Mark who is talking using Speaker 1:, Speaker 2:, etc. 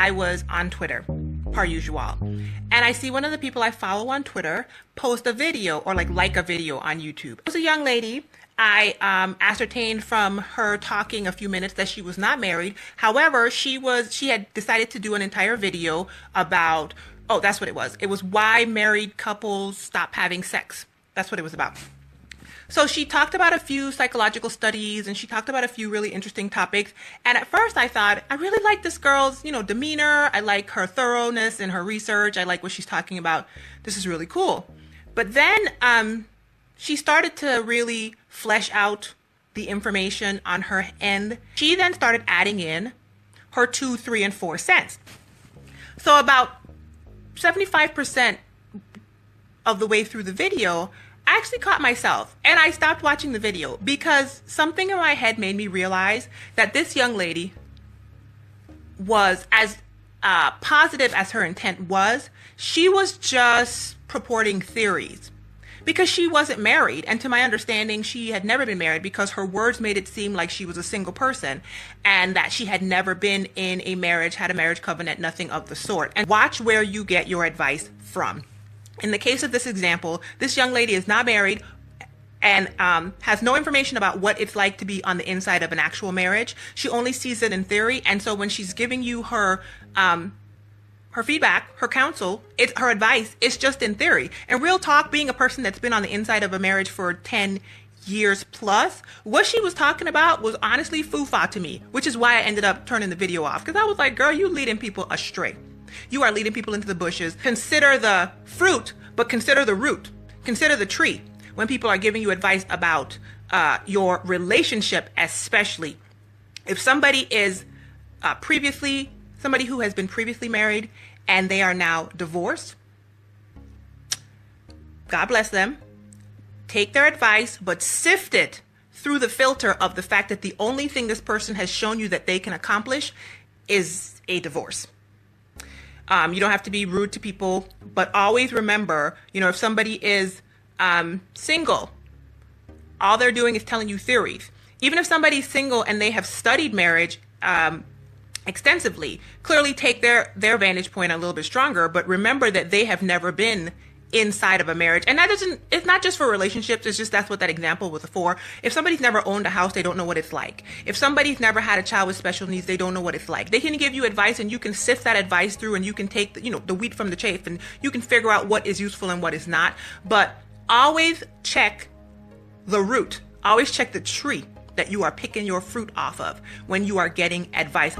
Speaker 1: I was on Twitter, per usual. And I see one of the people I follow on Twitter post a video or like a video on YouTube. It was a young lady. I ascertained from her talking a few minutes that she was not married. However, she had decided to do an entire video about, oh, that's what it was. It was why married couples stop having sex. That's what it was about. So she talked about a few psychological studies and she talked about a few really interesting topics. And at first I thought, I really like this girl's, demeanor. I like her thoroughness in her research. I like what she's talking about. This is really cool. But then she started to really flesh out the information on her end. She then started adding in her 2, 3, and 4 cents. So about 75% of the way through the video, I actually caught myself and I stopped watching the video because something in my head made me realize that this young lady was as positive as her intent was. She was just purporting theories because she wasn't married. And to my understanding, she had never been married because her words made it seem like she was a single person and that she had never been in a marriage, had a marriage covenant, nothing of the sort. And watch where you get your advice from. In the case of this example, this young lady is not married and has no information about what it's like to be on the inside of an actual marriage. She only sees it in theory. And so when she's giving you her feedback, her counsel, her advice, it's just in theory. And real talk, being a person that's been on the inside of a marriage for 10 years plus, what she was talking about was honestly foo-fa to me, which is why I ended up turning the video off. Because I was like, girl, you leading people astray. You are leading people into the bushes. Consider the fruit, but consider the root. Consider the tree. When people are giving you advice about your relationship, especially. If somebody is somebody who has been previously married and they are now divorced, God bless them. Take their advice, but sift it through the filter of the fact that the only thing this person has shown you that they can accomplish is a divorce. You don't have to be rude to people, but always remember, if somebody is single, all they're doing is telling you theories. Even if somebody's single and they have studied marriage extensively, clearly take their vantage point a little bit stronger, but remember that they have never been inside of a marriage. And it's not just for relationships, it's just that's what that example was for. If somebody's never owned a house, they don't know what it's like. If somebody's never had a child with special needs, they don't know what it's like. They can give you advice and you can sift that advice through and you can take the wheat from the chaff and you can figure out what is useful and what is not. But always check the root. Always check the tree that you are picking your fruit off of when you are getting advice.